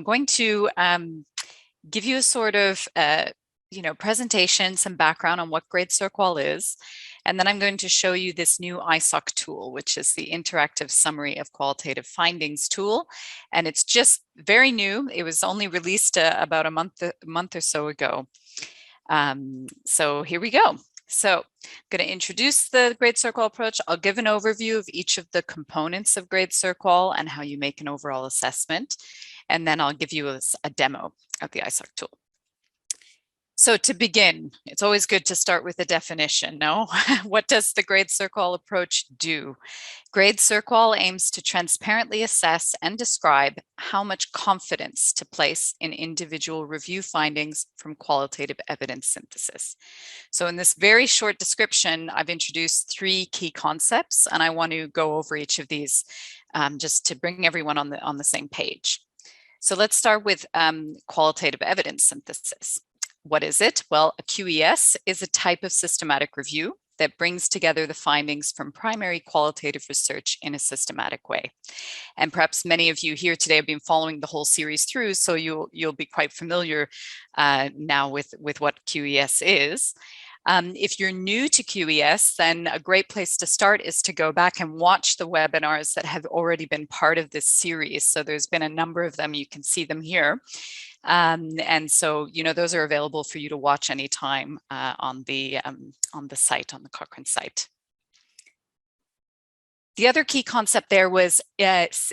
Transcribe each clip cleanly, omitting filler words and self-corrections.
going to give you a sort of presentation, some background on what GRADE CERQual is, and then I'm going to show you this new ISOC tool, which is the Interactive Summary of Qualitative Findings tool, and it's just very new. It was only released about a month or so ago. So here we go. So I'm going to introduce the GRADE CERQual approach. I'll give an overview of each of the components of GRADE CERQual and how you make an overall assessment. And then I'll give you a demo of the ISOC tool. So to begin, it's always good to start with a definition, no? What does the GRADE CERQual approach do? GRADE CERQual aims to transparently assess and describe how much confidence to place in individual review findings from qualitative evidence synthesis. So in this very short description, I've introduced 3 key concepts, and I want to go over each of these just to bring everyone on the same page. So let's start with qualitative evidence synthesis. What is it? Well, a QES is a type of systematic review that brings together the findings from primary qualitative research in a systematic way. And perhaps many of you here today have been following the whole series through, so you'll be quite familiar now with what QES is. If you're new to QES, then a great place to start is to go back and watch the webinars that have already been part of this series. So there's been a number of them, you can see them here. And so, those are available for you to watch anytime on the site, on the Cochrane site. The other key concept there was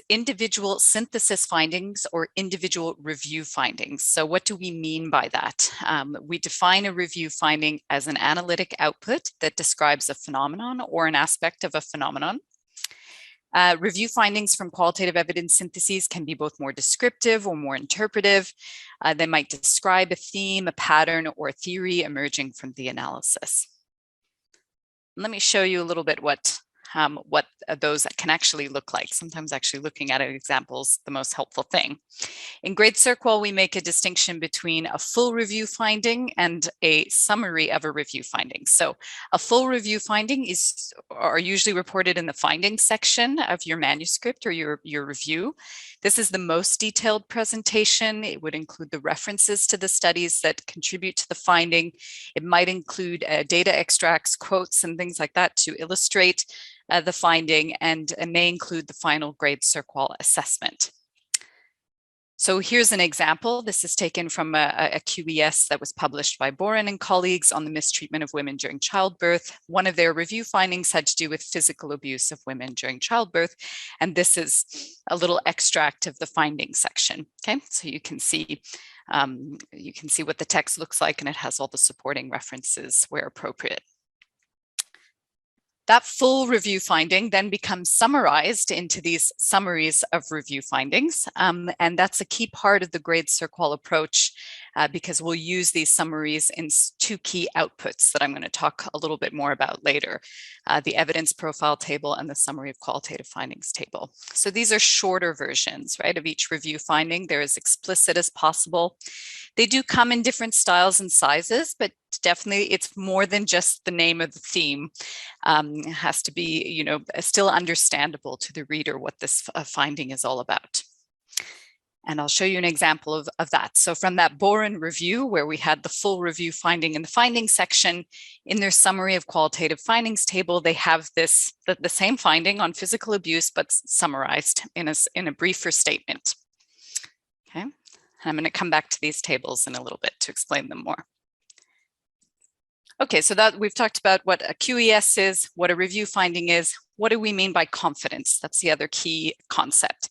individual synthesis findings or individual review findings. So what do we mean by that? We define a review finding as an analytic output that describes a phenomenon or an aspect of a phenomenon. Review findings from qualitative evidence syntheses can be both more descriptive or more interpretive. They might describe a theme, a pattern, or a theory emerging from the analysis. Let me show you a little bit what those can actually look like. Sometimes actually looking at an example is the most helpful thing. In GRADE CERQual, we make a distinction between a full review finding and a summary of a review finding. So a full review finding are usually reported in the findings section of your manuscript or your review. This is the most detailed presentation. It would include the references to the studies that contribute to the finding. It might include data extracts, quotes, and things like that to illustrate the finding, and may include the final GRADE CERQual assessment. So here's an example. This is taken from a QES that was published by Boren and colleagues on the mistreatment of women during childbirth. One of their review findings had to do with physical abuse of women during childbirth. And this is a little extract of the findings section. Okay, so you can see what the text looks like, and it has all the supporting references where appropriate. That full review finding then becomes summarized into these summaries of review findings. And that's a key part of the GRADE CERQual approach because we'll use these summaries in 2 key outputs that I'm going to talk a little bit more about later, the evidence profile table and the summary of qualitative findings table. So these are shorter versions, right, of each review finding. They're as explicit as possible. They do come in different styles and sizes, but definitely it's more than just the name of the theme. It has to be, still understandable to the reader what this finding is all about. And I'll show you an example of that. So from that Boren review, where we had the full review finding in the findings section, in their summary of qualitative findings table, they have the same finding on physical abuse, but summarized in a briefer statement. Okay, and I'm going to come back to these tables in a little bit to explain them more. Okay, so that we've talked about what a QES is, what a review finding is. What do we mean by confidence? That's the other key concept.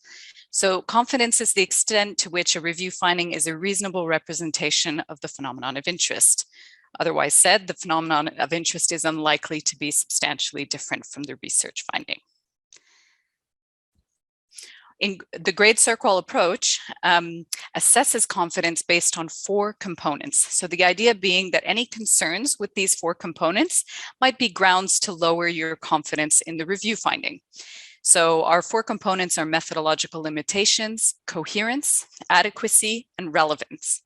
So confidence is the extent to which a review finding is a reasonable representation of the phenomenon of interest. Otherwise said, the phenomenon of interest is unlikely to be substantially different from the research finding. In the GRADE CERQual approach assesses confidence based on 4 components. So the idea being that any concerns with these 4 components might be grounds to lower your confidence in the review finding. So our 4 components are methodological limitations, coherence, adequacy, and relevance.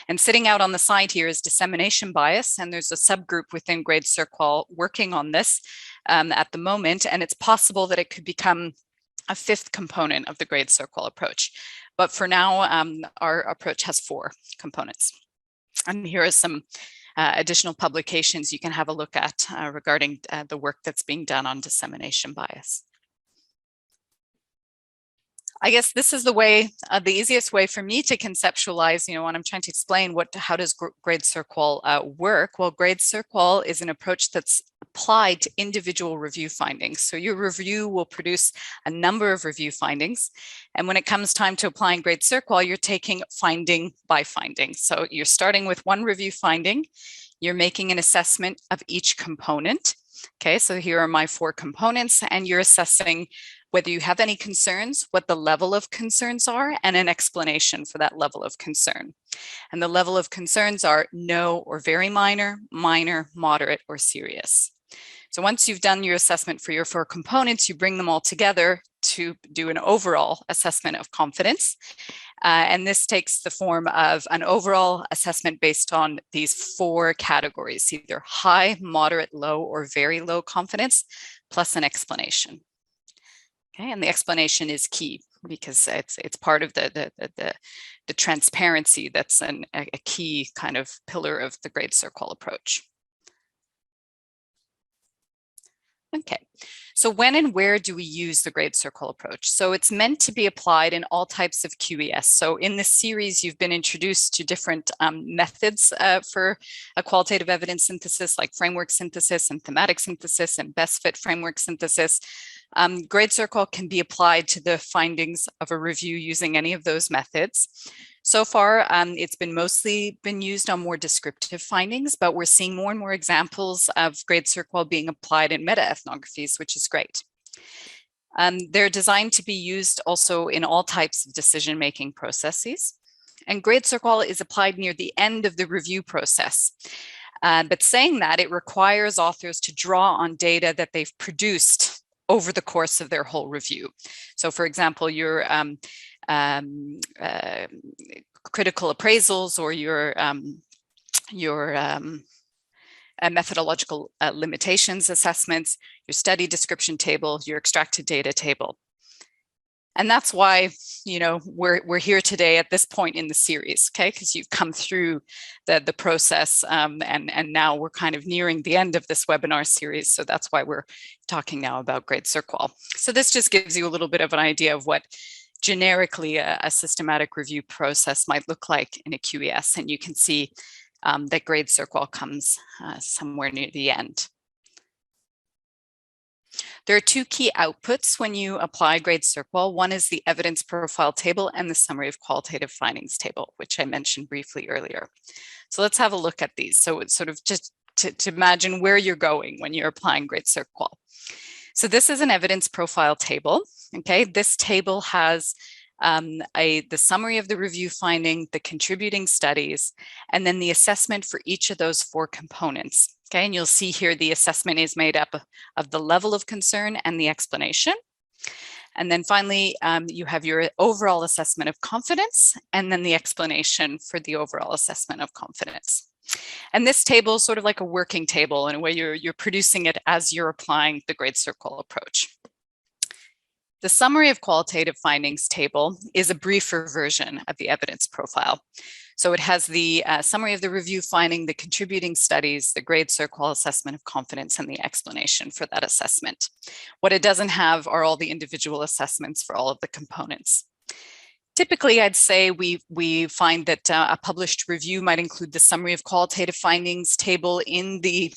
And sitting out on the side here is dissemination bias, and there's a subgroup within GRADE CERQual working on this at the moment, and it's possible that it could become a 5th component of the GRADE CERQual approach. But for now, our approach has 4 components. And here are some additional publications you can have a look at regarding the work that's being done on dissemination bias. I guess this is the way, the easiest way for me to conceptualize, when I'm trying to explain how does GRADE CERQual work? Well, GRADE CERQual is an approach that's applied to individual review findings. So your review will produce a number of review findings. And when it comes time to applying GRADE CERQual, you're taking finding by finding. So you're starting with one review finding, you're making an assessment of each component. Okay, so here are my 4 components, and you're assessing whether you have any concerns, what the level of concerns are, and an explanation for that level of concern. And the level of concerns are no or very minor, minor, moderate, or serious. So once you've done your assessment for your 4 components, you bring them all together to do an overall assessment of confidence. And this takes the form of an overall assessment based on these 4 categories, either high, moderate, low, or very low confidence, plus an explanation. Okay, and the explanation is key because it's part of the transparency that's a key kind of pillar of the GRADE CERQual approach. Okay, so when and where do we use the GRADE CERQual approach? So it's meant to be applied in all types of QES. So in this series, you've been introduced to different methods for a qualitative evidence synthesis, like framework synthesis and thematic synthesis and best fit framework synthesis. GRADE CERQual can be applied to the findings of a review using any of those methods. So far, it's mostly been used on more descriptive findings, but we're seeing more and more examples of GRADE CERQual being applied in meta-ethnographies, which is great. They're designed to be used also in all types of decision-making processes. And GRADE CERQual is applied near the end of the review process. But saying that, it requires authors to draw on data that they've produced over the course of their whole review. So for example, your critical appraisals or your methodological limitations assessments, your study description table, your extracted data table. And that's why, we're here today at this point in the series, okay? Because you've come through the process and now we're kind of nearing the end of this webinar series. So that's why we're talking now about GRADE CERQual. So this just gives you a little bit of an idea of what generically a systematic review process might look like in a QES. And you can see that GRADE CERQual comes somewhere near the end. There are 2 key outputs when you apply GRADE CERQual. One is the evidence profile table and the summary of qualitative findings table, which I mentioned briefly earlier. So let's have a look at these. So it's sort of just to imagine where you're going when you're applying GRADE CERQual. So this is an evidence profile table. Okay, this table has the summary of the review finding, the contributing studies, and then the assessment for each of those 4 components. Okay, and you'll see here the assessment is made up of the level of concern and the explanation. And then finally, you have your overall assessment of confidence and then the explanation for the overall assessment of confidence. And this table is sort of like a working table in a way you're producing it as you're applying the GRADE CERQual approach. The summary of qualitative findings table is a briefer version of the evidence profile. So it has the summary of the review finding, the contributing studies, the GRADE CERQual assessment of confidence, and the explanation for that assessment. What it doesn't have are all the individual assessments for all of the components. Typically, I'd say we find that a published review might include the summary of qualitative findings table in the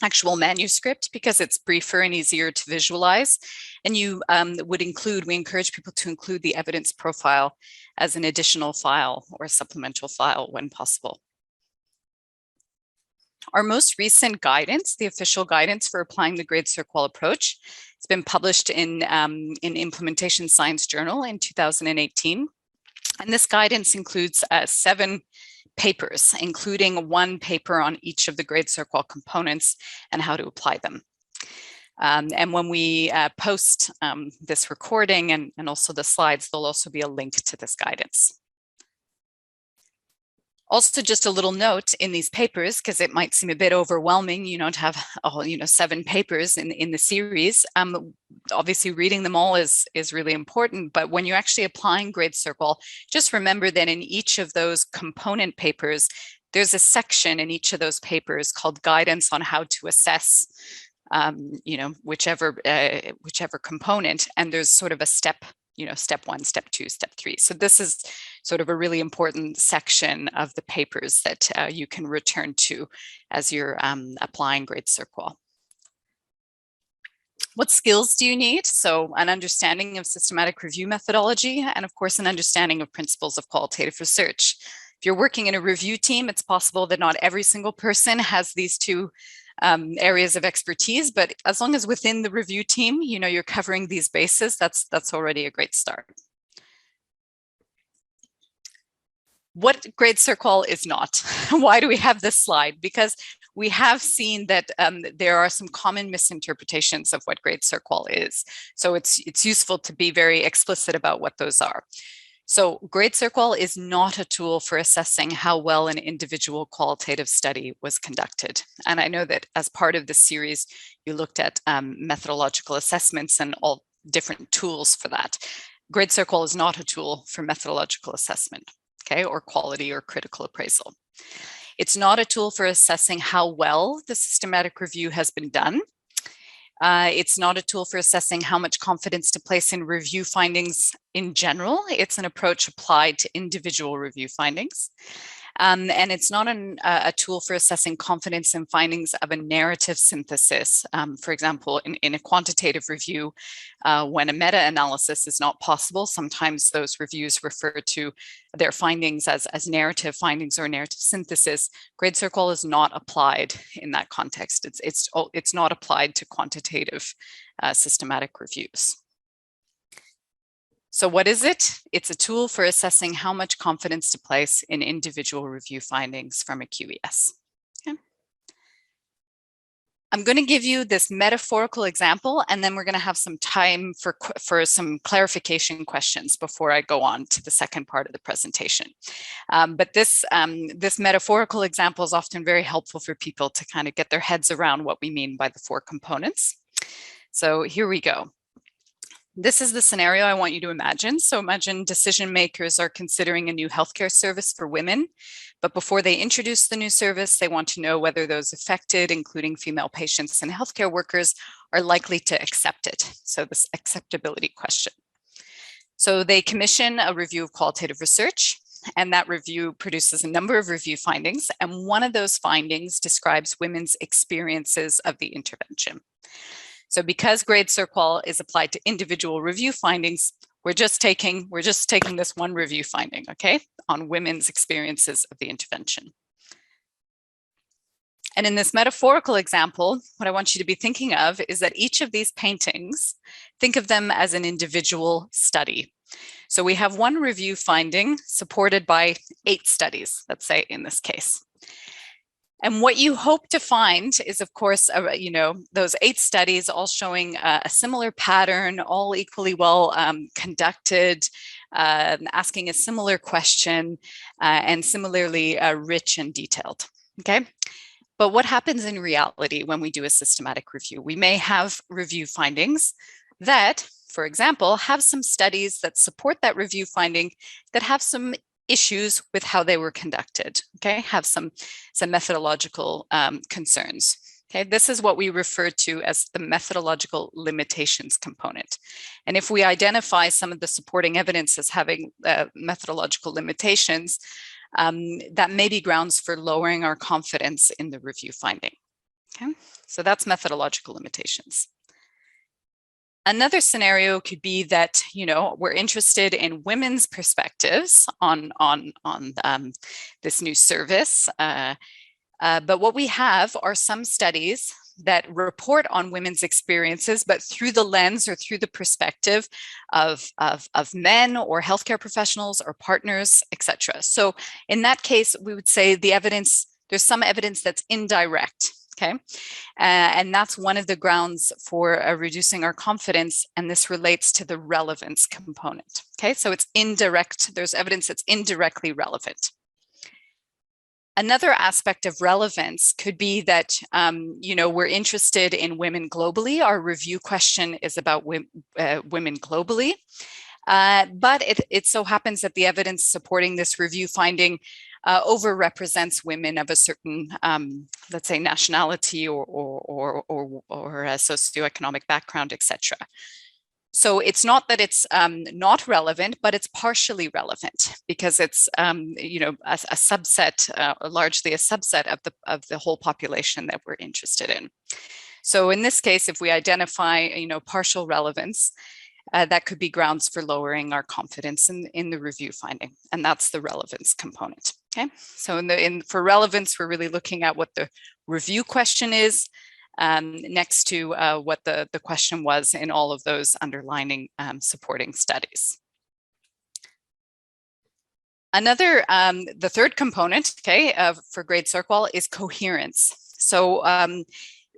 actual manuscript because it's briefer and easier to visualize. And we encourage people to include the evidence profile as an additional file or a supplemental file when possible. Our most recent guidance, the official guidance for applying the GRADE CERQual approach, has been published in Implementation Science Journal in 2018. And this guidance includes 7 papers, including 1 paper on each of the GRADE CERQual components and how to apply them. And when we post this recording and also the slides, there'll also be a link to this guidance. Also, just a little note in these papers, because it might seem a bit overwhelming, to have 7 papers in the series. obviously reading them all is really important, but when you're actually applying GRADE CERQual, just remember that in each of those component papers, there's a section in each of those papers called guidance on how to assess whichever component, and there's sort of a step, step 1, step 2, step 3. So this is sort of a really important section of the papers that you can return to as you're applying GRADE CERQual. What skills do you need? So an understanding of systematic review methodology, and of course, an understanding of principles of qualitative research. If you're working in a review team, it's possible that not every single person has these two areas of expertise, but as long as within the review team, you're covering these bases, that's already a great start. What GRADE CERQual is not. Why do we have this slide? Because we have seen that there are some common misinterpretations of what GRADE CERQual is. So it's useful to be very explicit about what those are. So GRADE CERQual is not a tool for assessing how well an individual qualitative study was conducted. And I know that as part of this series, you looked at methodological assessments and all different tools for that. GRADE CERQual is not a tool for methodological assessment, okay, or quality or critical appraisal. It's not a tool for assessing how well the systematic review has been done. It's not a tool for assessing how much confidence to place in review findings in general. It's an approach applied to individual review findings. And it's not a tool for assessing confidence in findings of a narrative synthesis. For example, in a quantitative review, when a meta-analysis is not possible, sometimes those reviews refer to their findings as narrative findings or narrative synthesis. GRADE CERQual is not applied in that context. It's not applied to quantitative systematic reviews. So what is it? It's a tool for assessing how much confidence to place in individual review findings from a QES. Okay. I'm going to give you this metaphorical example, and then we're going to have some time for some clarification questions before I go on to the second part of the presentation. But this metaphorical example is often very helpful for people to kind of get their heads around what we mean by the 4 components. So here we go. This is the scenario I want you to imagine. So imagine decision makers are considering a new healthcare service for women, but before they introduce the new service, they want to know whether those affected, including female patients and healthcare workers, are likely to accept it. So this acceptability question. So they commission a review of qualitative research, and that review produces a number of review findings, and one of those findings describes women's experiences of the intervention. So because GRADE CERQual is applied to individual review findings, we're just taking this one review finding, okay, on women's experiences of the intervention. And in this metaphorical example, what I want you to be thinking of is that each of these paintings, think of them as an individual study. So we have one review finding supported by 8 studies, let's say in this case. And what you hope to find is, of course, those 8 studies all showing a similar pattern, all equally well conducted, asking a similar question, and similarly rich and detailed, okay? But what happens in reality when we do a systematic review? We may have review findings that, for example, have some studies that support that review finding that have some issues with how they were conducted, okay, have some methodological concerns. Okay, this is what we refer to as the methodological limitations component. And if we identify some of the supporting evidence as having methodological limitations, that may be grounds for lowering our confidence in the review finding. Okay, so that's methodological limitations. Another scenario could be that, we're interested in women's perspectives on this new service. But what we have are some studies that report on women's experiences, but through the lens or through the perspective of men or healthcare professionals or partners, etc. So in that case, we would say there's some evidence that's indirect. Okay, and that's one of the grounds for reducing our confidence, and this relates to the relevance component. Okay, so it's indirect, there's evidence that's indirectly relevant. Another aspect of relevance could be that, we're interested in women globally. Our review question is about women globally. But it so happens that the evidence supporting this review finding overrepresents women of a certain, let's say, nationality or a socioeconomic background, etc. So it's not that it's not relevant, but it's partially relevant because it's a subset, largely a subset of the whole population that we're interested in. So in this case, if we identify partial relevance, that could be grounds for lowering our confidence in the review finding, and that's the relevance component. Okay, so for relevance, we're really looking at what the review question is, next to what the question was in all of those underlining supporting studies. The third component, okay, for GRADE CERQual is coherence. So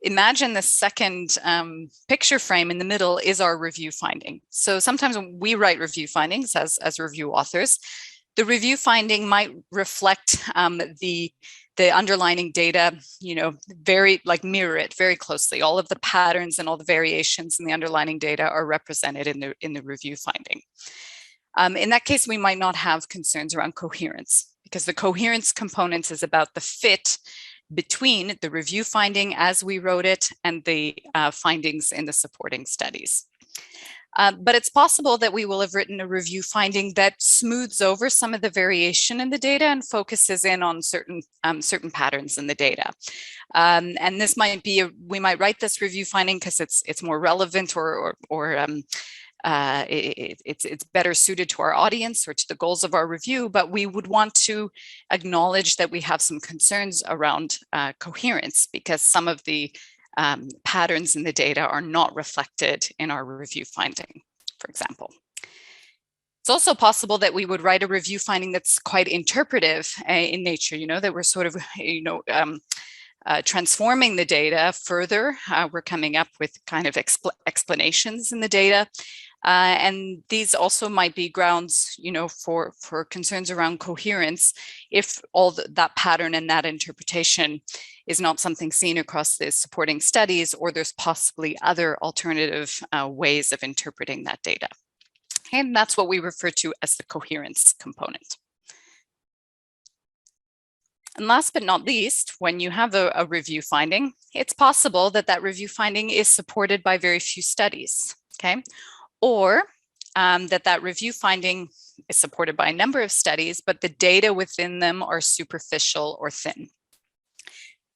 imagine the second picture frame in the middle is our review finding. So sometimes when we write review findings as review authors, the review finding might reflect the underlining data, mirror it very closely. All of the patterns and all the variations in the underlining data are represented in the review finding. In that case, we might not have concerns around coherence because the coherence component is about the fit between the review finding as we wrote it and the findings in the supporting studies. But it's possible that we will have written a review finding that smooths over some of the variation in the data and focuses in on certain patterns in the data. And this might be, we might write this review finding because it's more relevant or it's better suited to our audience or to the goals of our review, but we would want to acknowledge that we have some concerns around coherence because some of the patterns in the data are not reflected in our review finding, for example. It's also possible that we would write a review finding that's quite interpretive in nature, that we're sort of, transforming the data further. We're coming up with kind of explanations in the data. And these also might be grounds, for concerns around coherence if all that pattern and that interpretation is not something seen across the supporting studies, or there's possibly other alternative ways of interpreting that data. And that's what we refer to as the coherence component. And last but not least, when you have a review finding, it's possible that that review finding is supported by very few studies, okay? Or that review finding is supported by a number of studies, but the data within them are superficial or thin.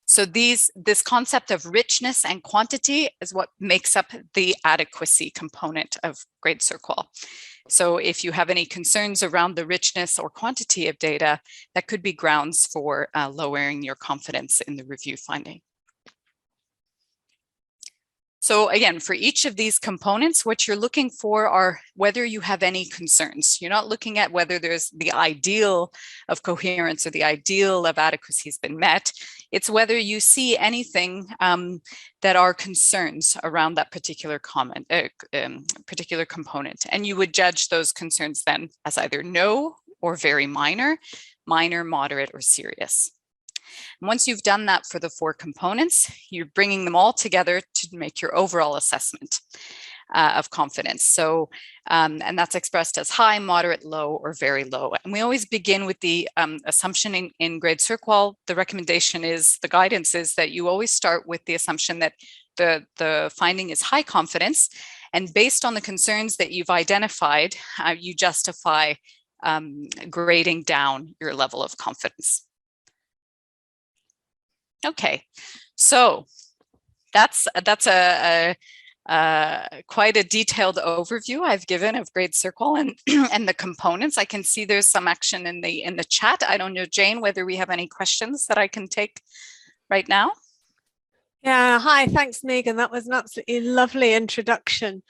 So this concept of richness and quantity is what makes up the adequacy component of GRADE CERQual. So if you have any concerns around the richness or quantity of data, that could be grounds for lowering your confidence in the review finding. So again, for each of these components, what you're looking for are whether you have any concerns. You're not looking at whether there's the ideal of coherence or the ideal of adequacy has been met. It's whether you see anything that are concerns around that particular particular component. And you would judge those concerns then as either no or very minor, moderate, or serious. And once you've done that for the 4 components, you're bringing them all together to make your overall assessment of confidence. So, and that's expressed as high, moderate, low, or very low. And we always begin with the assumption in GRADE CERQual. The recommendation is, the guidance is that you always start with the assumption that the finding is high confidence. And based on the concerns that you've identified, you justify grading down your level of confidence. Okay, so that's quite a detailed overview I've given of GRADE CERQual and and the components. I can see there's some action in the chat. I don't know, Jane, whether we have any questions that I can take right now. Yeah, hi, thanks, Megan. That was an absolutely lovely introduction.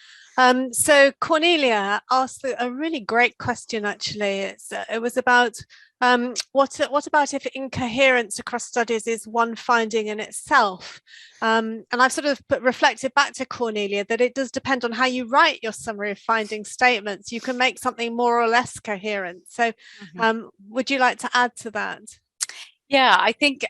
So Cornelia asked a really great question, actually. It was about what about if incoherence across studies is one finding in itself? And I've sort of reflected back to Cornelia that it does depend on how you write your summary of finding statements. You can make something more or less coherent. So would you like to add to that? Yeah, I think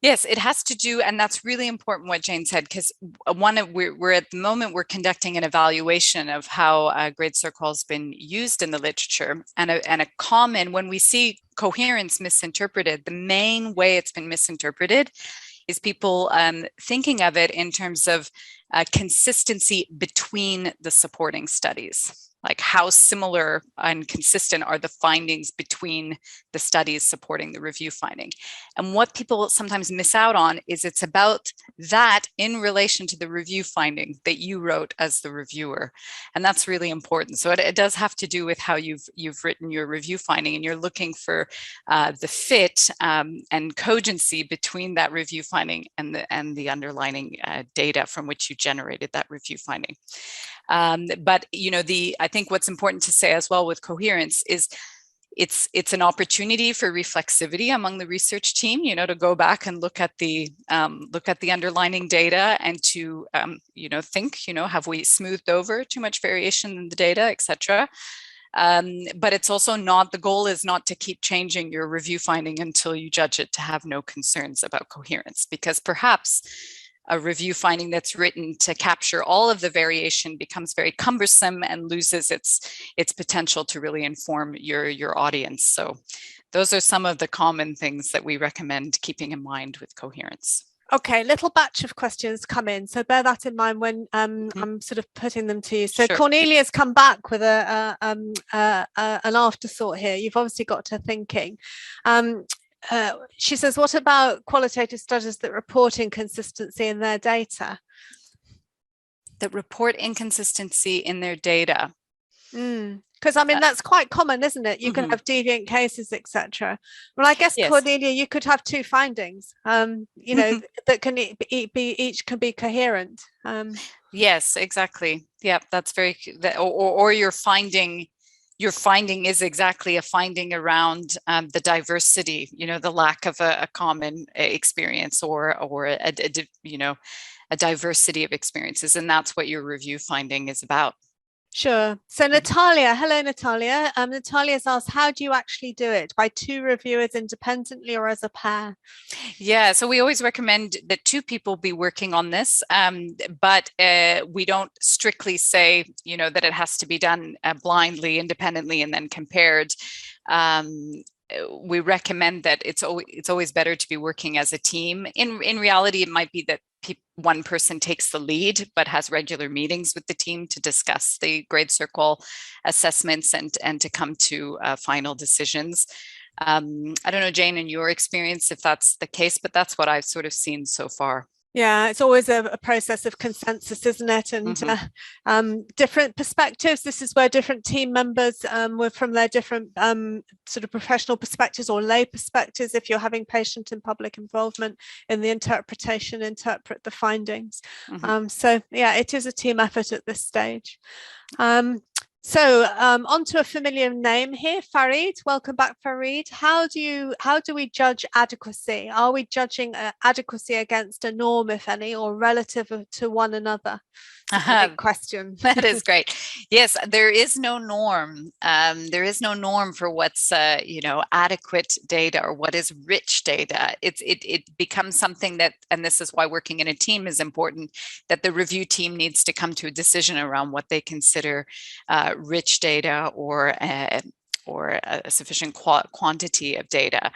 yes, it has to do, and that's really important what Jane said, because we're at the moment we're conducting an evaluation of how GRADE CERQual has been used in the literature, and a common, when we see coherence misinterpreted, the main way it's been misinterpreted is people thinking of it in terms of consistency between the supporting studies. Like how similar and consistent are the findings between the studies supporting the review finding. And what people sometimes miss out on is it's about that in relation to the review finding that you wrote as the reviewer. And that's really important. So it does have to do with how you've written your review finding, and you're looking for the fit and cogency between that review finding and the underlying data from which you generated that review finding. But I think what's important to say as well with coherence is it's an opportunity for reflexivity among the research team, to go back and look at the underlying data and to think, have we smoothed over too much variation in the data, etc. But it's also not, the goal is not to keep changing your review finding until you judge it to have no concerns about coherence, because perhaps a review finding that's written to capture all of the variation becomes very cumbersome and loses its potential to really inform your audience. So those are some of the common things that we recommend keeping in mind with coherence. Okay, little batch of questions come in, so bear that in mind when I'm sort of putting them to you. So Sure. Cornelia's come back with an afterthought here. You've obviously got her thinking. She says, what about qualitative studies that report inconsistency in their data? That report inconsistency in their data. Because I mean, that's quite common, isn't it? You can have deviant cases, etc. Well, I guess, yes. Cornelia, you could have two findings, that can each can be coherent. Yes, exactly. Yeah, that's very, or your finding is exactly a finding around the diversity, the lack of a common experience or a diversity of experiences. And that's what your review finding is about. Sure. So Natalia, hello Natalia. Natalia's asked, how do you actually do it? By two reviewers independently or as a pair? Yeah, so we always recommend that two people be working on this, but we don't strictly say, that it has to be done blindly, independently, and then compared. We recommend that it's always better to be working as a team. In reality, it might be that one person takes the lead, but has regular meetings with the team to discuss the GRADE CERQual assessments and to come to final decisions. I don't know, Jane, in your experience, if that's the case, but that's what I've sort of seen so far. Yeah, it's always a process of consensus, isn't it? And different perspectives. This is where different team members were from their different sort of professional perspectives or lay perspectives. If you're having patient and public involvement in the interpretation, interpret the findings. So yeah, it is a team effort at this stage. So on to a familiar name here, Farid. Welcome back, Farid. How do we judge adequacy? Are we judging adequacy against a norm, if any, or relative to one another? It's a big question. That is great. Yes, there is no norm. There is no norm for what's adequate data or what is rich data. It becomes something that, and this is why working in a team is important, that the review team needs to come to a decision around what they consider rich data or a sufficient quantity of data.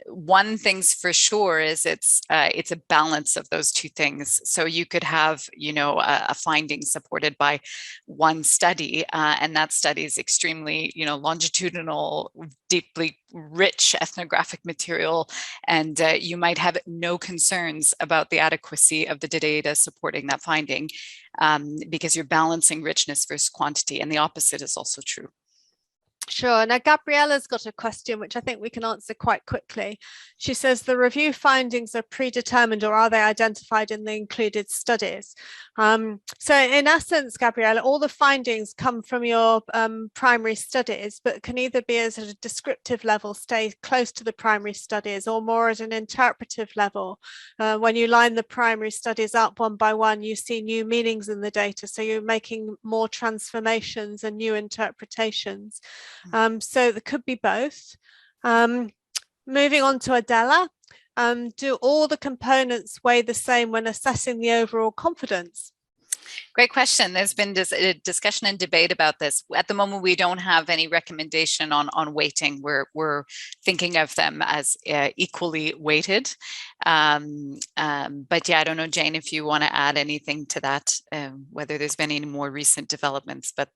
One thing's for sure is it's a balance of those two things. So you could have, a finding supported by one study, and that study is extremely, longitudinal, deeply rich ethnographic material, and you might have no concerns about the adequacy of the data supporting that finding, because you're balancing richness versus quantity, and the opposite is also true. Sure. Now, Gabriella's got a question, which I think we can answer quite quickly. She says, the review findings are predetermined or are they identified in the included studies? So in essence, Gabriella, all the findings come from your primary studies, but can either be at a descriptive level, stay close to the primary studies, or more at an interpretive level. When you line the primary studies up one by one, you see new meanings in the data. So you're making more transformations and new interpretations. So there could be both. Moving on to Adela, do all the components weigh the same when assessing the overall confidence? Great question. There's been a discussion and debate about this. At the moment, we don't have any recommendation on weighting. We're thinking of them as equally weighted. But yeah, I don't know, Jane, if you want to add anything to that, whether there's been any more recent developments. But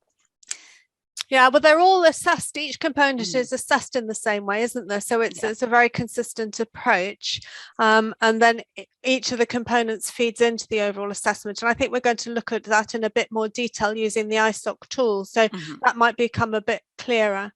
yeah, well, they're all assessed. Each component is assessed in the same way, isn't there? So it's a very consistent approach. And then each of the components feeds into the overall assessment. And I think we're going to look at that in a bit more detail using the ISOC tool. So that might become a bit clearer.